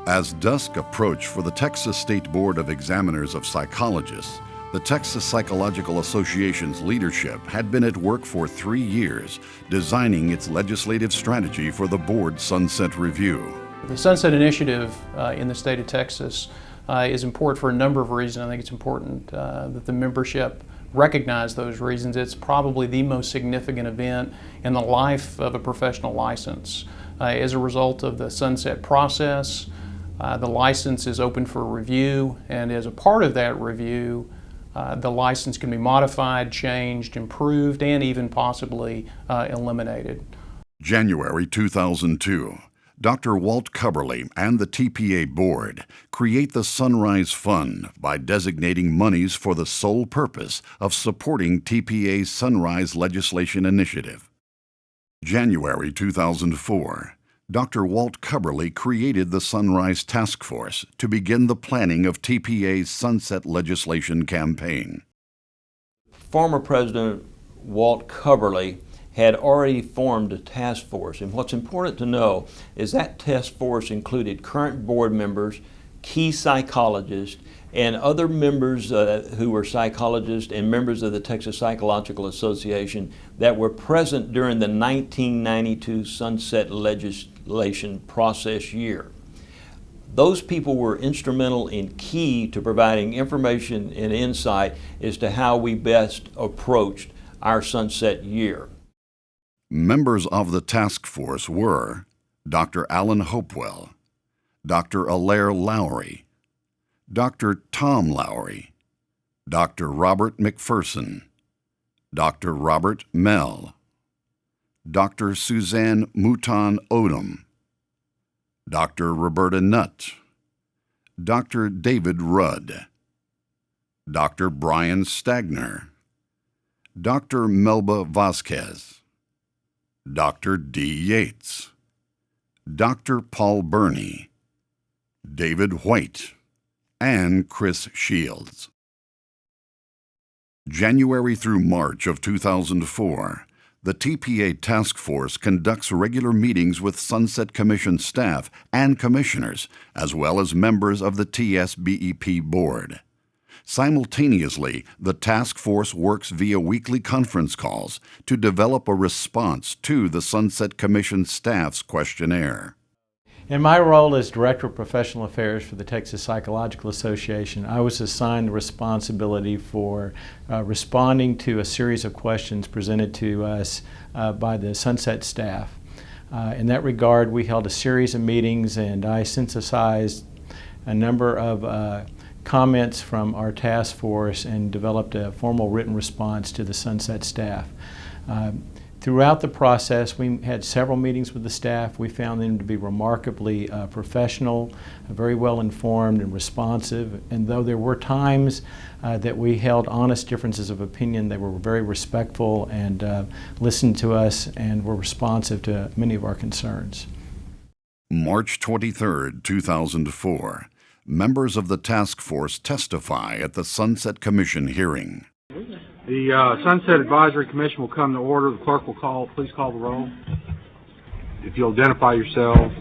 As dusk approached for the Texas State Board of Examiners of Psychologists, the Texas Psychological Association's leadership had been at work for 3 years, designing its legislative strategy for the board's Sunset Review. The Sunset Initiative in the state of Texas is important for a number of reasons. I think it's important that the membership recognize those reasons. It's probably the most significant event in the life of a professional license. As a result of the Sunset process, the license is open for review, and as a part of that review, the license can be modified, changed, improved, and even possibly eliminated. January 2002, Dr. Walt Cubberly and the TPA board create the Sunrise Fund by designating monies for the sole purpose of supporting TPA's Sunrise legislation initiative. January 2004, Dr. Walt Cubberly created the Sunrise Task Force to begin the planning of TPA's Sunset legislation campaign. Former President Walt Cubberly had already formed a task force, and what's important to know is that task force included current board members, key psychologists, and other members who were psychologists and members of the Texas Psychological Association that were present during the 1992 Sunset legislation process year. Those people were instrumental and key to providing information and insight as to how we best approached our Sunset year. Members of the task force were Dr. Alan Hopewell, Dr. Alaire Lowry, Dr. Tom Lowry, Dr. Robert McPherson, Dr. Robert Mell, Dr. Suzanne Mouton Odom, Dr. Roberta Nutt, Dr. David Rudd, Dr. Brian Stagner, Dr. Melba Vasquez, Dr. D. Yates, Dr. Paul Burney, David White, and Chris Shields. January through March of 2004, the TPA Task Force conducts regular meetings with Sunset Commission staff and commissioners, as well as members of the TSBEP board. Simultaneously, the task force works via weekly conference calls to develop a response to the Sunset Commission staff's questionnaire. In my role as Director of Professional Affairs for the Texas Psychological Association, I was assigned the responsibility for responding to a series of questions presented to us by the Sunset staff. In that regard, we held a series of meetings, and I synthesized a number of comments from our task force and developed a formal written response to the Sunset staff. Throughout the process, we had several meetings with the staff. We found them to be remarkably professional, very well informed and responsive, and though there were times that we held honest differences of opinion, they were very respectful and listened to us and were responsive to many of our concerns. March 23, 2004. Members of the task force testify at the Sunset Commission hearing. The Sunset Advisory Commission will come to order. The clerk will please call the roll. If you'll identify yourself.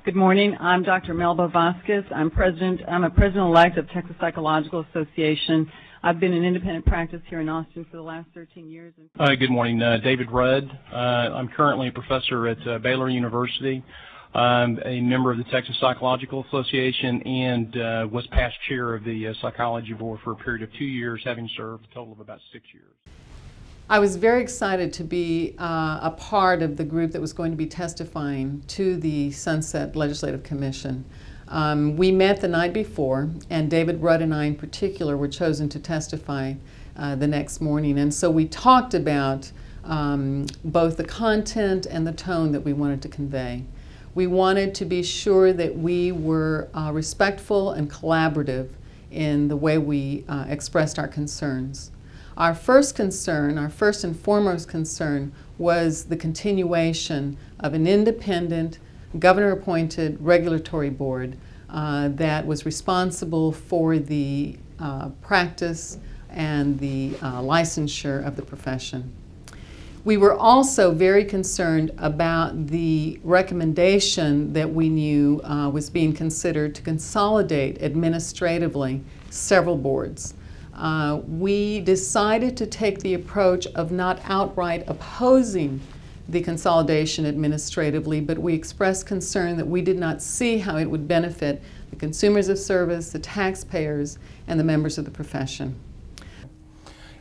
Good morning. I'm Dr. Melba Vasquez. I'm a president-elect of Texas Psychological Association. I've been in independent practice here in Austin for the last 13 years. Good morning. David Rudd. I'm currently a professor at Baylor University. I'm a member of the Texas Psychological Association and was past chair of the Psychology Board for a period of 2 years, having served a total of about 6 years. I was very excited to be a part of the group that was going to be testifying to the Sunset Legislative Commission. We met the night before, and David Rudd and I in particular were chosen to testify the next morning. And so we talked about both the content and the tone that we wanted to convey. We wanted to be sure that we were respectful and collaborative in the way we expressed our concerns. Our first and foremost concern was the continuation of an independent, governor-appointed regulatory board that was responsible for the practice and the licensure of the profession. We were also very concerned about the recommendation that we knew was being considered to consolidate administratively several boards. We decided to take the approach of not outright opposing the consolidation administratively, but we expressed concern that we did not see how it would benefit the consumers of service, the taxpayers, and the members of the profession.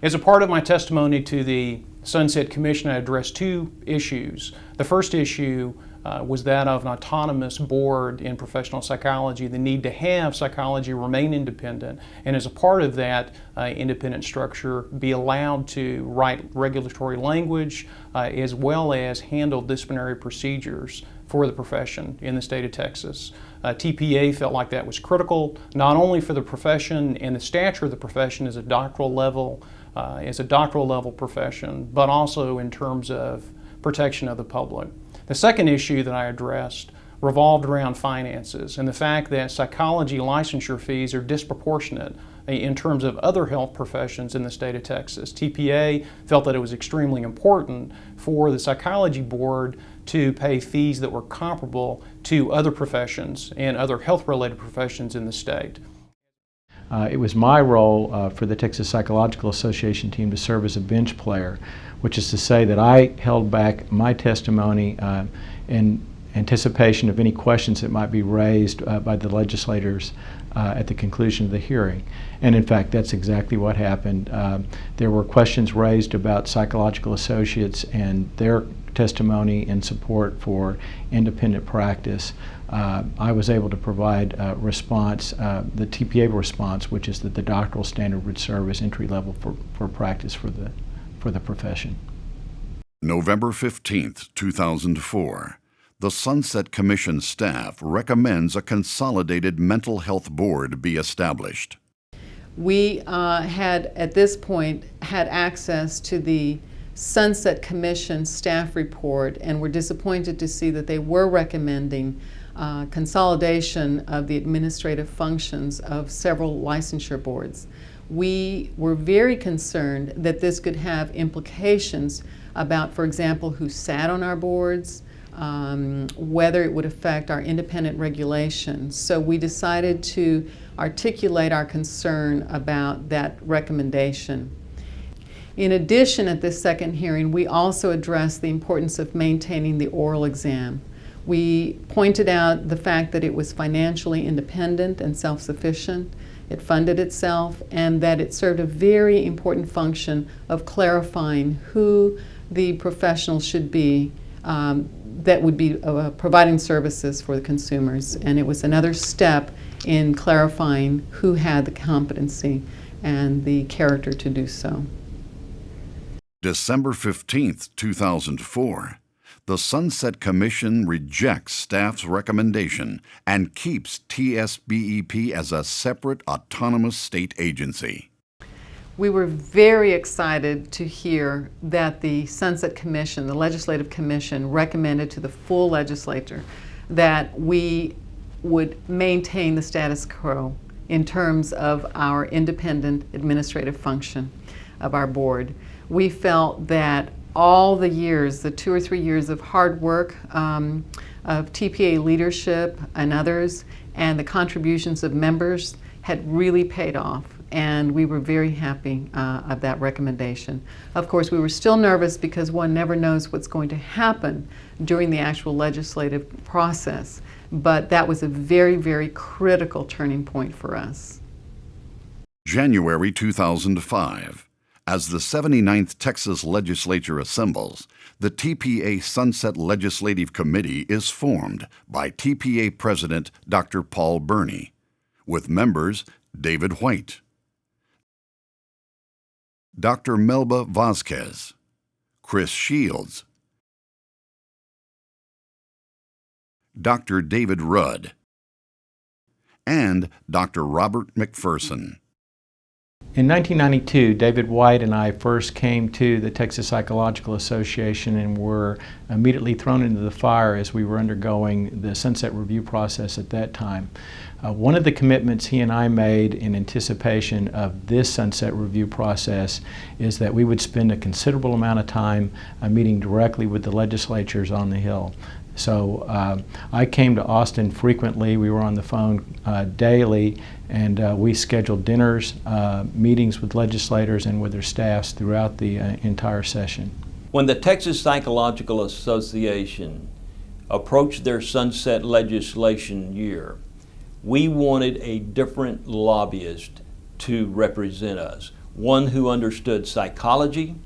As a part of my testimony to the Sunset Commission, I addressed two issues. The first issue was that of an autonomous board in professional psychology, the need to have psychology remain independent, and as a part of that independent structure, be allowed to write regulatory language as well as handle disciplinary procedures for the profession in the state of Texas. TPA felt like that was critical, not only for the profession and the stature of the profession as a doctoral level profession, but also in terms of protection of the public. The second issue that I addressed revolved around finances and the fact that psychology licensure fees are disproportionate in terms of other health professions in the state of Texas. TPA felt that it was extremely important for the psychology board to pay fees that were comparable to other professions and other health-related professions in the state. It was my role for the Texas Psychological Association team to serve as a bench player, which is to say that I held back my testimony in anticipation of any questions that might be raised by the legislators at the conclusion of the hearing. And in fact, that's exactly what happened. There were questions raised about psychological associates and their testimony in support for independent practice. I was able to provide a response, the TPA response, which is that the doctoral standard would serve as entry level for practice for the profession. November 15th, 2004. The Sunset Commission staff recommends a consolidated mental health board be established. We had, at this point, had access to the Sunset Commission staff report and were disappointed to see that they were recommending consolidation of the administrative functions of several licensure boards. We were very concerned that this could have implications about, for example, who sat on our boards, whether it would affect our independent regulations. So we decided to articulate our concern about that recommendation. In addition, at this second hearing, we also addressed the importance of maintaining the oral exam. We pointed out the fact that it was financially independent and self-sufficient, it funded itself, and that it served a very important function of clarifying who the professional should be that would be providing services for the consumers. And it was another step in clarifying who had the competency and the character to do so. December 15th, 2004. The Sunset Commission rejects staff's recommendation and keeps TSBEP as a separate autonomous state agency. We were very excited to hear that the Sunset Commission, the Legislative Commission, recommended to the full legislature that we would maintain the status quo in terms of our independent administrative function of our board. We felt that all the years, the 2 or 3 years of hard work of TPA leadership and others, and the contributions of members had really paid off. And we were very happy of that recommendation. Of course, we were still nervous because one never knows what's going to happen during the actual legislative process. But that was a very, very critical turning point for us. January 2005. As the 79th Texas Legislature assembles, the TPA Sunset Legislative Committee is formed by TPA President Dr. Paul Burney, with members David White, Dr. Melba Vasquez, Chris Shields, Dr. David Rudd, and Dr. Robert McPherson. In 1992, David White and I first came to the Texas Psychological Association and were immediately thrown into the fire as we were undergoing the Sunset Review process at that time. One of the commitments he and I made in anticipation of this sunset review process is that we would spend a considerable amount of time meeting directly with the legislatures on the Hill. So I came to Austin frequently. We were on the phone daily, and we scheduled dinners, meetings with legislators and with their staffs throughout the entire session. When the Texas Psychological Association approached their sunset legislation year, we wanted a different lobbyist to represent us, one who understood psychology,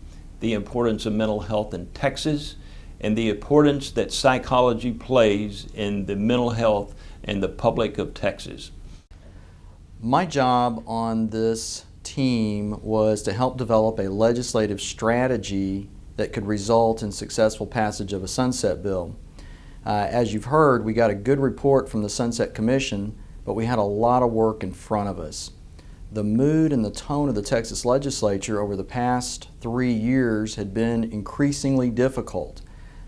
the importance of mental health in Texas, and the importance that psychology plays in the mental health and the public of Texas. My job on this team was to help develop a legislative strategy that could result in successful passage of a sunset bill. As you've heard, we got a good report from the Sunset Commission, but we had a lot of work in front of us. The mood and the tone of the Texas legislature over the past 3 years had been increasingly difficult.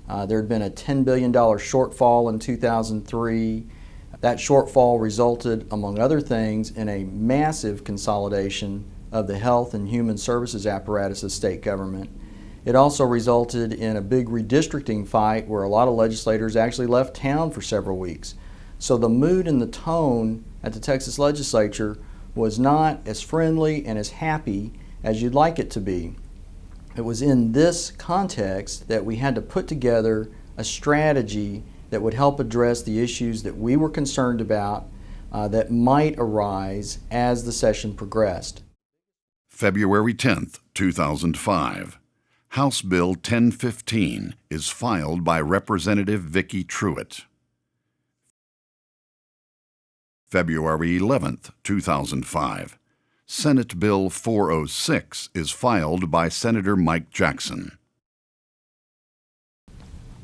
There had been a $10 billion shortfall in 2003. That shortfall resulted, among other things, in a massive consolidation of the health and human services apparatus of state government. It also resulted in a big redistricting fight where a lot of legislators actually left town for several weeks. So the mood and the tone at the Texas legislature was not as friendly and as happy as you'd like it to be. It was in this context that we had to put together a strategy that would help address the issues that we were concerned about that might arise as the session progressed. February 10th, 2005. House Bill 1015 is filed by Representative Vicki Truitt. February 11th, 2005. Senate Bill 406 is filed by Senator Mike Jackson.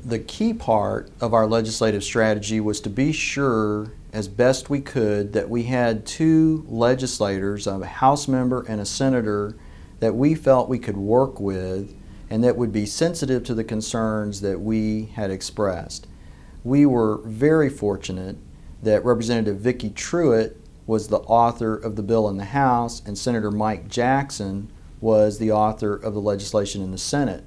The key part of our legislative strategy was to be sure, as best we could, that we had two legislators, a House member and a senator, that we felt we could work with and that would be sensitive to the concerns that we had expressed. We were very fortunate that Representative Vicki Truitt was the author of the bill in the House and Senator Mike Jackson was the author of the legislation in the Senate.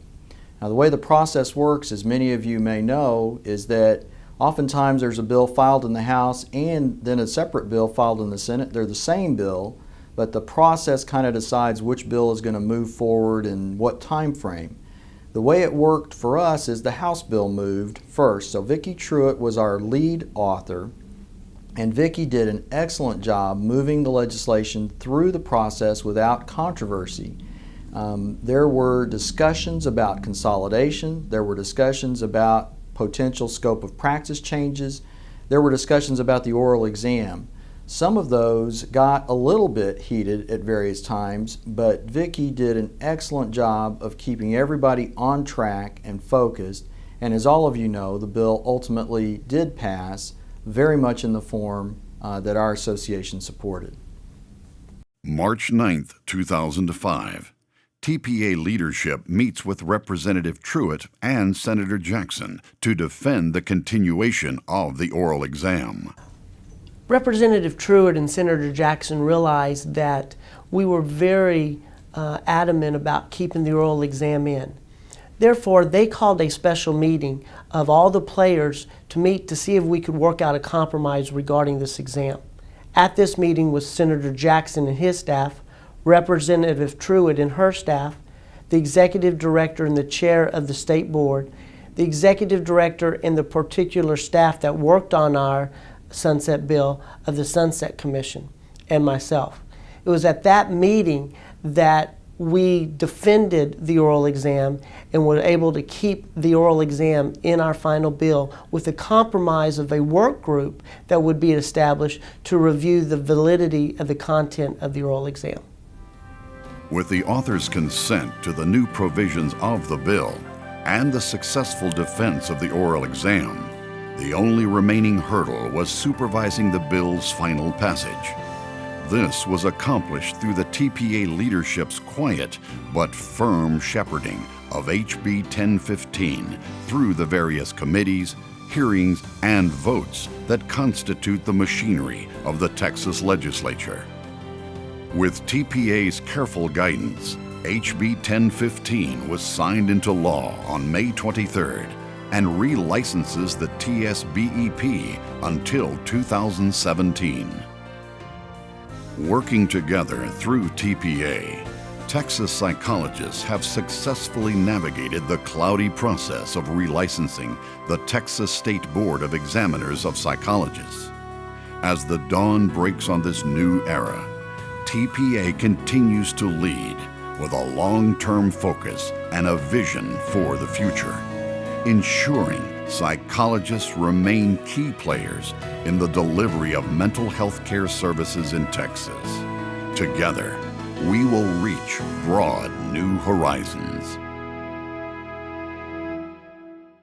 Now, the way the process works, as many of you may know, is that oftentimes there's a bill filed in the House and then a separate bill filed in the Senate. They're the same bill, but the process kind of decides which bill is going to move forward and what time frame. The way it worked for us is the House bill moved first. So Vicki Truitt was our lead author, and Vicki did an excellent job moving the legislation through the process without controversy. There were discussions about consolidation, there were discussions about potential scope of practice changes, there were discussions about the oral exam. Some of those got a little bit heated at various times, but Vicki did an excellent job of keeping everybody on track and focused, and as all of you know, the bill ultimately did pass very much in the form that our association supported. March 9th, 2005. TPA leadership meets with Representative Truitt and Senator Jackson to defend the continuation of the oral exam. Representative Truitt and Senator Jackson realized that we were very adamant about keeping the oral exam in. Therefore, they called a special meeting of all the players to meet to see if we could work out a compromise regarding this exam. At this meeting was Senator Jackson and his staff, Representative Truitt and her staff, the executive director and the chair of the state board, the executive director and the particular staff that worked on our sunset bill of the Sunset Commission, and myself. It was at that meeting that we defended the oral exam and were able to keep the oral exam in our final bill with the compromise of a work group that would be established to review the validity of the content of the oral exam. With the author's consent to the new provisions of the bill and the successful defense of the oral exam, the only remaining hurdle was supervising the bill's final passage. This was accomplished through the TPA leadership's quiet but firm shepherding of HB 1015 through the various committees, hearings, and votes that constitute the machinery of the Texas legislature. With TPA's careful guidance, HB 1015 was signed into law on May 23rd and relicenses the TSBEP until 2017. Working together through TPA, Texas psychologists have successfully navigated the cloudy process of relicensing the Texas State Board of Examiners of Psychologists. As the dawn breaks on this new era, TPA continues to lead with a long-term focus and a vision for the future, ensuring psychologists remain key players in the delivery of mental health care services in Texas. Together, we will reach broad new horizons.